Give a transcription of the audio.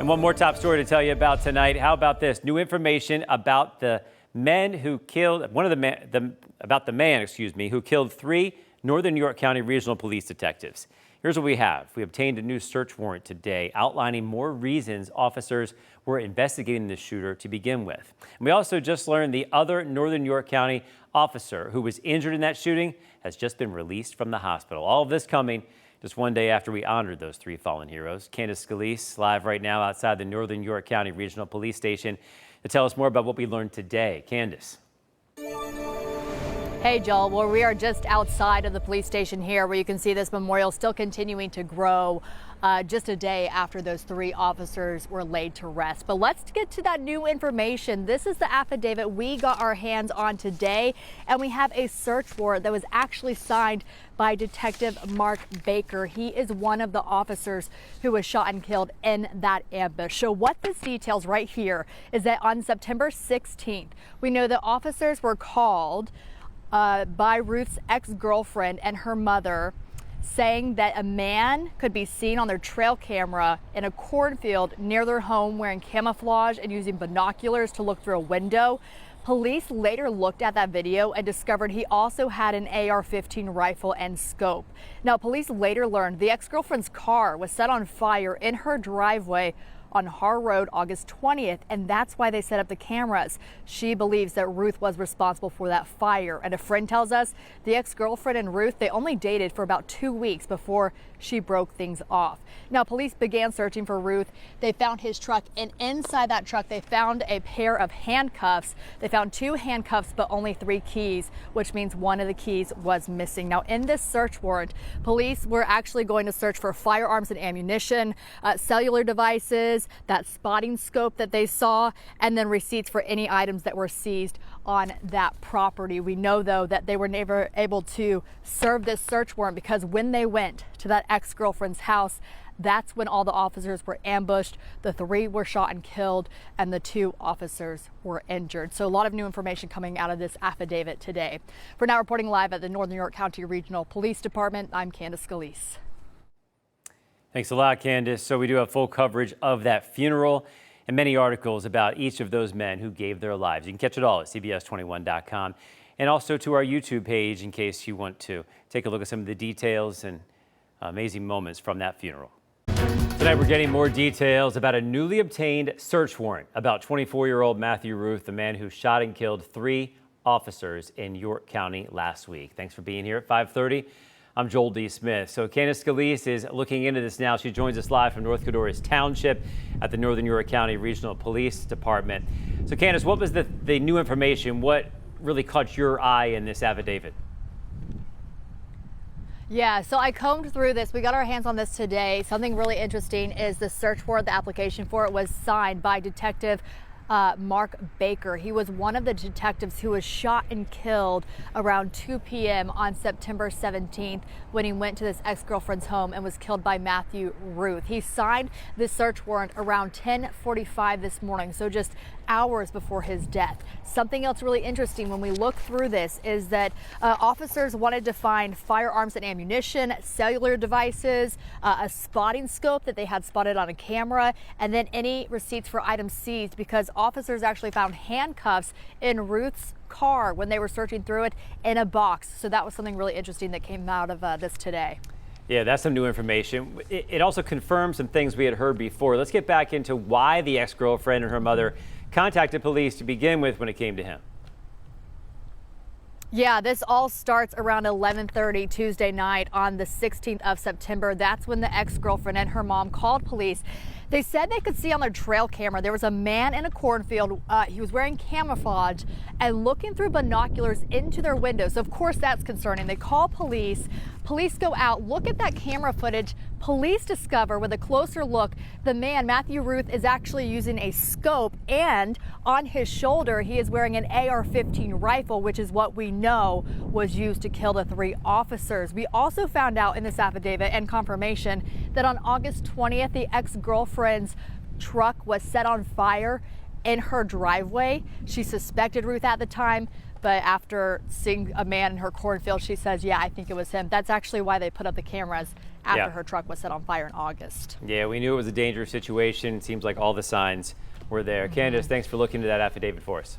And one more top story to tell you about tonight. How about this? New information about the men who killed about the man, who killed 3 Northern New York County Regional Police detectives. Here's what we have. We obtained a new search warrant today outlining more reasons officers were investigating the shooter to begin with. And we also just learned the other Northern New York County officer who was injured in that shooting has just been released from the hospital. All of this coming just one day after we honored those 3 fallen heroes. Candace Scalise live right now outside the Northern New York County Regional Police Station to tell us more about what we learned today. Candace. Hey, Joel. Well, we are just outside of the police station here where you can see this memorial still continuing to grow just a day after those 3 officers were laid to rest. But let's get to that new information. This is the affidavit we got our hands on today, and we have a search warrant that was actually signed by Detective Mark Baker. He is one of the officers who was shot and killed in that ambush. So what this details right here is that on September 16th, we know that officers were called by Ruth's ex-girlfriend and her mother, saying that a man could be seen on their trail camera in a cornfield near their home wearing camouflage and using binoculars to look through a window. Police later looked at that video and discovered he also had an AR-15 rifle and scope. Now, police later learned the ex-girlfriend's car was set on fire in her driveway on Har Road August 20th, and that's why they set up the cameras. She believes that Ruth was responsible for that fire, and a friend tells us the ex-girlfriend and Ruth, they only dated for about 2 weeks before she broke things off. Now, police began searching for Ruth. They found his truck, and inside that truck they found a pair of handcuffs. They found 2 handcuffs but only 3 keys, which means one of the keys was missing. Now, in this search warrant, police were actually going to search for firearms and ammunition, cellular devices, that spotting scope that they saw, and then receipts for any items that were seized on that property. We know, though, that they were never able to serve this search warrant because when they went to that ex-girlfriend's house, that's when all the officers were ambushed. The 3 were shot and killed, and the 2 officers were injured. So a lot of new information coming out of this affidavit today. For now, reporting live at the Northern New York County Regional Police Department, I'm Candace Scalise. Thanks a lot, Candace. So we do have full coverage of that funeral and many articles about each of those men who gave their lives. You can catch it all at CBS21.com and also to our YouTube page in case you want to take a look at some of the details and amazing moments from that funeral. Tonight we're getting more details about a newly obtained search warrant about 24-year-old Matthew Ruth, the man who shot and killed 3 officers in York County last week. Thanks for being here at 5:30. I'm Joel D. Smith. So Candace Scalise is looking into this now. She joins us live from North Codorus Township at the Northern New York County Regional Police Department. So Candace, what was the new information? What really caught your eye in this affidavit? Yeah, so I combed through this. We got our hands on this today. Something really interesting is the search warrant. The application for it was signed by Detective Mark Baker. He was one of the detectives who was shot and killed around 2 p.m. on September 17th when he went to this ex-girlfriend's home and was killed by Matthew Ruth. He signed this search warrant around 10:45 this morning, so just hours before his death. Something else really interesting when we look through this is that officers wanted to find firearms and ammunition, cellular devices, a spotting scope that they had spotted on a camera, and then any receipts for items seized, because officers actually found handcuffs in Ruth's car when they were searching through it in a box. So that was something really interesting that came out of this today. Yeah, that's some new information. It also confirms some things we had heard before. Let's get back into why the ex-girlfriend and her mother contacted police to begin with when it came to him. Yeah, this all starts around 11:30 Tuesday night on the 16th of September. That's when the ex-girlfriend and her mom called police. They said they could see on their trail camera there was a man in a cornfield. He was wearing camouflage and looking through binoculars into their windows. Of course, that's concerning. They call police. Police go out, look at that camera footage. Police discover with a closer look, the man, Matthew Ruth, is actually using a scope, and on his shoulder, he is wearing an AR-15 rifle, which is what we know was used to kill the 3 officers. We also found out in this affidavit and confirmation that on August 20th, the ex-girlfriend's truck was set on fire in her driveway. She suspected Ruth at the time, but after seeing a man in her cornfield, she says, yeah, I think it was him. That's actually why they put up the cameras after Yeah. her truck was set on fire in August. Yeah, we knew it was a dangerous situation. It seems like all the signs were there. Candace, thanks for looking into that affidavit for us.